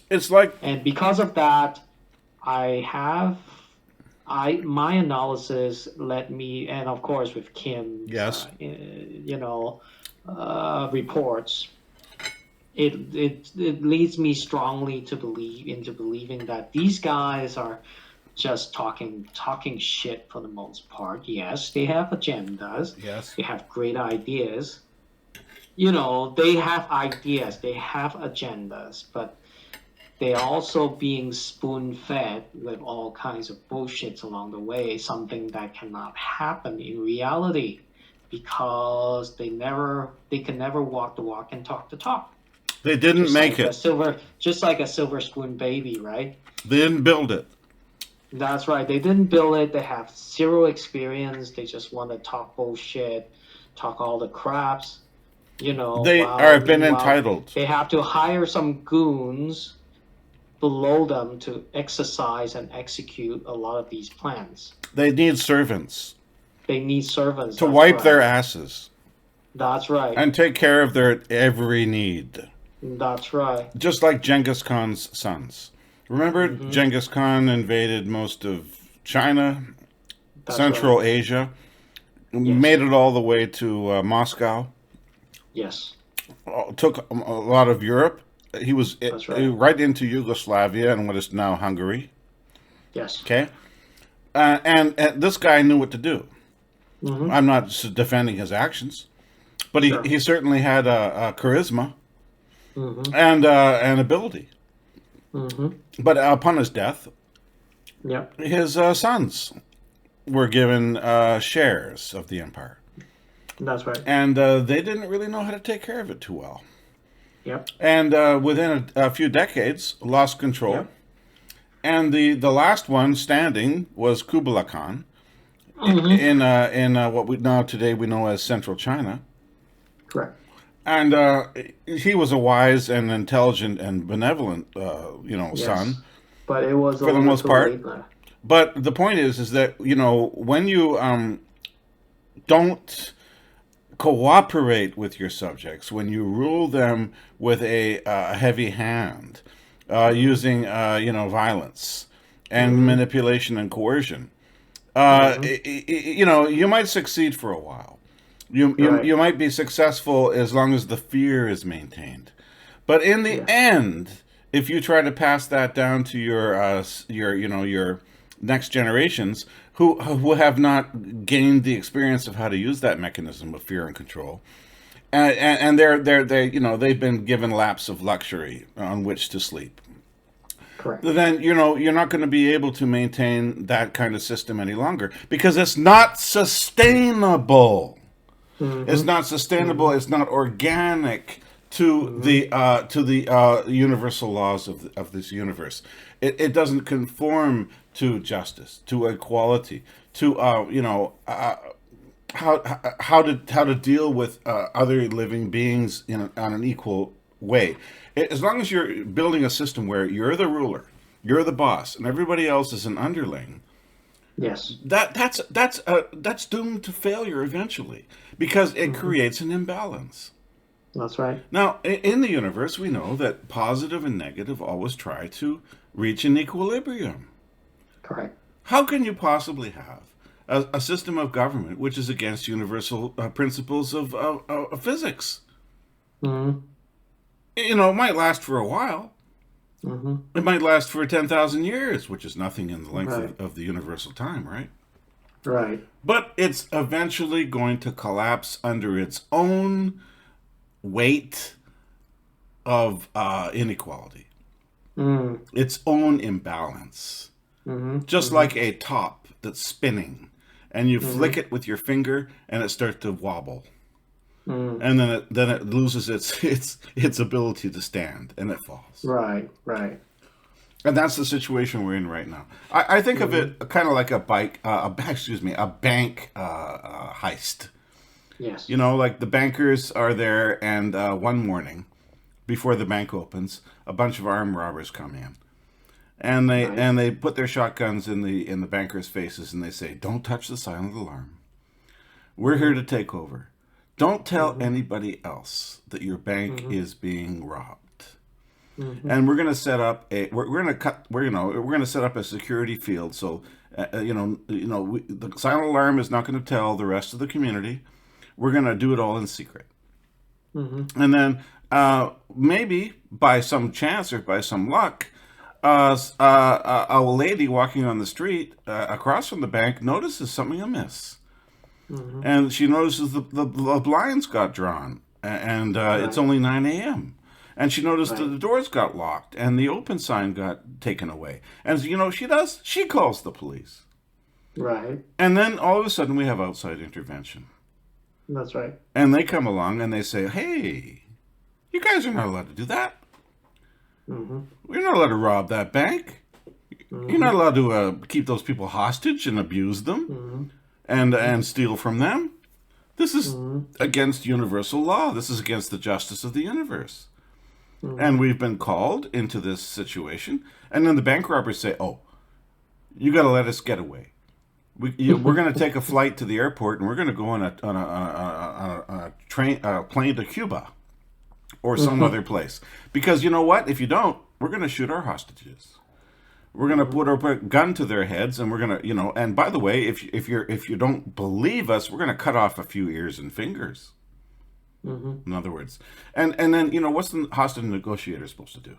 It's like, And because of that, I have my analysis led me, and of course with Kim's, yes, reports, it leads me strongly to believe into believing that these guys are just talking shit for the most part. Yes, they have agendas, yes. they have great ideas. They have ideas, they have agendas, but they're also being spoon fed with all kinds of bullshits along the way, something that cannot happen in reality because they can never walk the walk and talk the talk. They didn't make it. Just like a silver spoon baby, right? They didn't build it. That's right. They didn't build it. They have zero experience. They just want to talk bullshit, talk all the craps, They while are been meanwhile entitled. they have to hire some goons below them to exercise and execute a lot of these plans. They need servants They need servants. to That's wipe their right. asses That's right. and take care of their every need. That's right. Just like Genghis Khan's sons. Remember, Hmm. Genghis Khan invaded most of China, That's right. Central Asia, Yes. made it all the way to Moscow, Yes. took a lot of Europe. He was That's right. right into Yugoslavia and what is now Hungary. Yes. Okay, and this guy knew what to do. Hmm. I'm not defending his actions, but he Sure. certainly had a charisma Hmm. and an ability. Hmm. But upon his death, Yep. his sons were given shares of the empire, That's right. and they didn't really know how to take care of it too well. Yep. And within a few decades, lost control. Yep. And the last one standing was Kublai Khan Hmm. in what we now today we know as Central China. Correct. And he was a wise and intelligent and benevolent, son Yes. But it was a for the little most too part. late now. But the point is that when you don't cooperate with your subjects, when you rule them with a heavy hand, Hmm. using violence and Hmm. manipulation and coercion, Hmm. you might succeed for a while. You Right. might be successful as long as the fear is maintained. But in the Yes. end, if you try to pass that down to your next generations who have not gained the experience of how to use that mechanism of fear and control, and they've been given laps of luxury on which to sleep, Correct. then you're not going to be able to maintain that kind of system any longer because it's not sustainable. It's Hmm. not sustainable. Hmm. It's not organic to Hmm. the universal laws of this universe. It doesn't conform to justice, to equality, to how to deal with other living beings on an equal way. As long as you're building a system where you're the ruler, you're the boss, and everybody else is an underling, Yes. that's doomed to failure eventually because it Hmm. creates an imbalance. That's right. Now, in the universe, we know that positive and negative always try to reach an equilibrium. Correct. How can you possibly have a system of government which is against universal principles of physics? Hmm. It might last for a while. Hmm. It might last for 10,000 years, which is nothing in the length Right. of the universal time, right? Right. But it's eventually going to collapse under its own weight of inequality, Mm. its own imbalance. Hmm. Just Hmm. like a top that's spinning, and you flick Hmm. it with your finger, and it starts to wobble, Mm. and then it loses its ability to stand, and it falls. Right. Right. And that's the situation we're in right now. I think of Hmm. it kind of like a bank heist. Yes. Like the bankers are there, and one morning before the bank opens, a bunch of armed robbers come in, and they Nice. and they put their shotguns in the bankers' faces, and they say, "Don't touch the silent alarm. We're here Hmm. to take over. Don't tell Hmm. anybody else that your bank Hmm. is being robbed." Mm-hmm. and we're going to set up we're going to cut we're going to set up a security field. So the silent alarm is not going to tell the rest of the community. We're going to do it all in secret. Mm-hmm. And then maybe by some chance or by some luck, a lady walking on the street across from the bank notices something amiss. Mm-hmm. And she notices the blinds got drawn, and it's Right. only 9 a.m. And she noticed that Right. the doors got locked and the open sign got taken away. And you know what she does? She calls the police. Right. And then all of a sudden we have outside intervention. That's right. And they come along and they say, hey, you guys are not allowed to do that. Mm-hmm. You're not allowed to rob that bank. You're Mm-hmm. not allowed to keep those people hostage and abuse them Mm-hmm. and steal from them. This is Mm-hmm. against universal law. This is against the justice of the universe. Mm-hmm. And we've been called into this situation. And then the bank robbers say, oh, you got to let us get away. We're going to take a flight to the airport and we're going to go on a train, plane to Cuba or some Mm-hmm. other place. Because you know what? If you don't, we're going to shoot our hostages. We're going to put a gun to their heads, and we're going to, And by the way, if you don't believe us, we're going to cut off a few ears and fingers. Mm-hmm. In other words, and then what's the hostage negotiator supposed to do?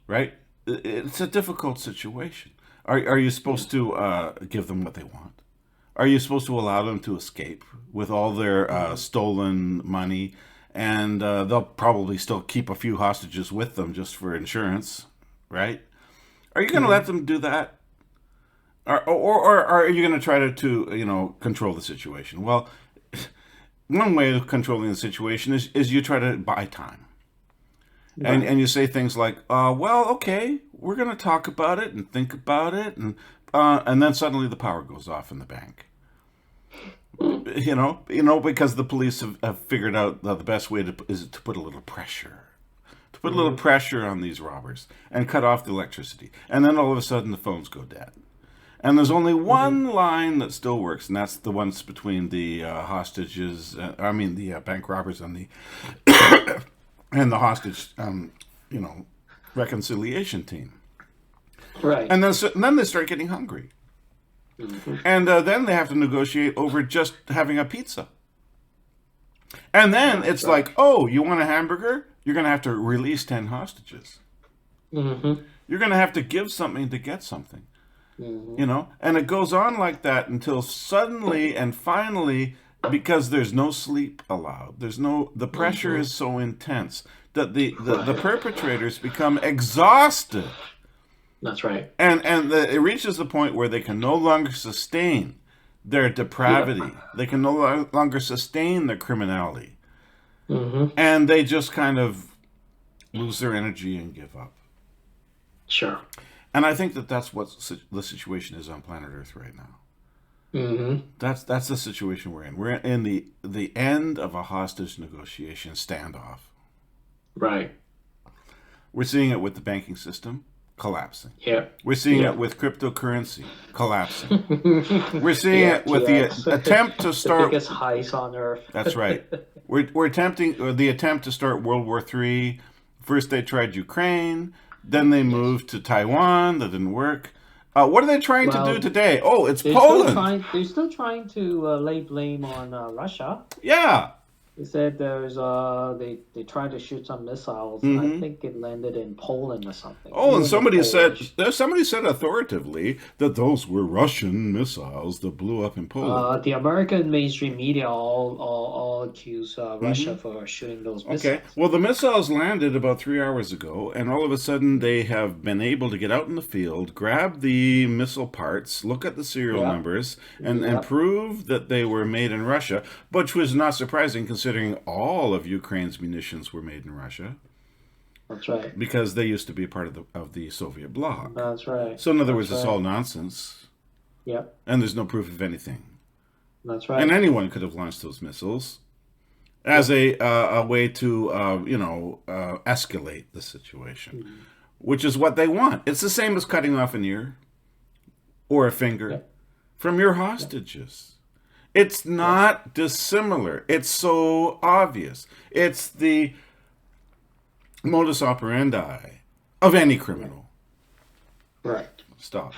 Right? It's a difficult situation. Are you supposed Yes. to give them what they want? Are you supposed to allow them to escape with all their Mm-hmm. stolen money? And they'll probably still keep a few hostages with them just for insurance, right? Are you going to Mm-hmm. let them do that? Or are you going to try to control the situation? Well, one way of controlling the situation is you try to buy time. And Right. and you say things like, well, okay, we're going to talk about it and think about it. And then suddenly the power goes off in the bank. Because the police have figured out that the best way is to put a little pressure. To put a little Mm-hmm. pressure on these robbers and cut off the electricity. And then all of a sudden the phones go dead. And there's only Mm-hmm. one line that still works, and that's the ones between the the bank robbers and the hostage, reconciliation team. Right. And then they start getting hungry, Mm-hmm. and then they have to negotiate over just having a pizza. And then That's it's right. like, oh, you want a hamburger? You're going to have to release 10 hostages. Mm-hmm. You're going to have to give something to get something. Mm-hmm. And it goes on like that until suddenly and finally, because there's no sleep allowed, the pressure Mm-hmm. is so intense that the Right. perpetrators become exhausted, That's right. and it reaches the point where they can no longer sustain their Yep. depravity, they can no longer sustain their criminality, Mm-hmm. and they just kind of lose their energy and give up. Sure. And I think that's what the situation is on planet Earth right now. Mm-hmm. That's the situation we're in. We're in the end of a hostage negotiation standoff. Right. We're seeing it with the banking system collapsing. Yep. We're seeing it Yep. with cryptocurrency collapsing. We're seeing it with the FTX, attempt to the start. biggest heist on earth. That's right. We're attempting the attempt to start World War III. First they tried Ukraine, then they Yes. moved to Taiwan. That didn't work. What are they trying to do Well, today? Oh, it's they're still Poland. trying. They're still trying to lay blame on Russia. Yeah. They said they tried to shoot some missiles, and I Hmm. think it landed in Poland or something. Oh, and Even the Polish. somebody said authoritatively that those were Russian missiles that blew up in Poland. The American mainstream media all accuse Russia Hmm. for shooting those Okay. missiles. Well, the missiles landed about 3 hours ago, and all of a sudden they have been able to get out in the field, grab the missile parts, look at the serial Yep. numbers, and Yep. prove that they were made in Russia, which was not surprising considering all of Ukraine's munitions were made in Russia That's right. because they used to be part of the Soviet bloc. That's right. So, in other That's words, it's right. all nonsense, Yep. and there's no proof of anything. That's And right. anyone could have launched those missiles as Yep. a way to escalate the situation, which is what they want. It's the same as cutting off an ear or a finger Yep. from your Yep. hostages. It's Yep. not dissimilar. It's so obvious. It's modus operandi of any criminal. Right. Stop.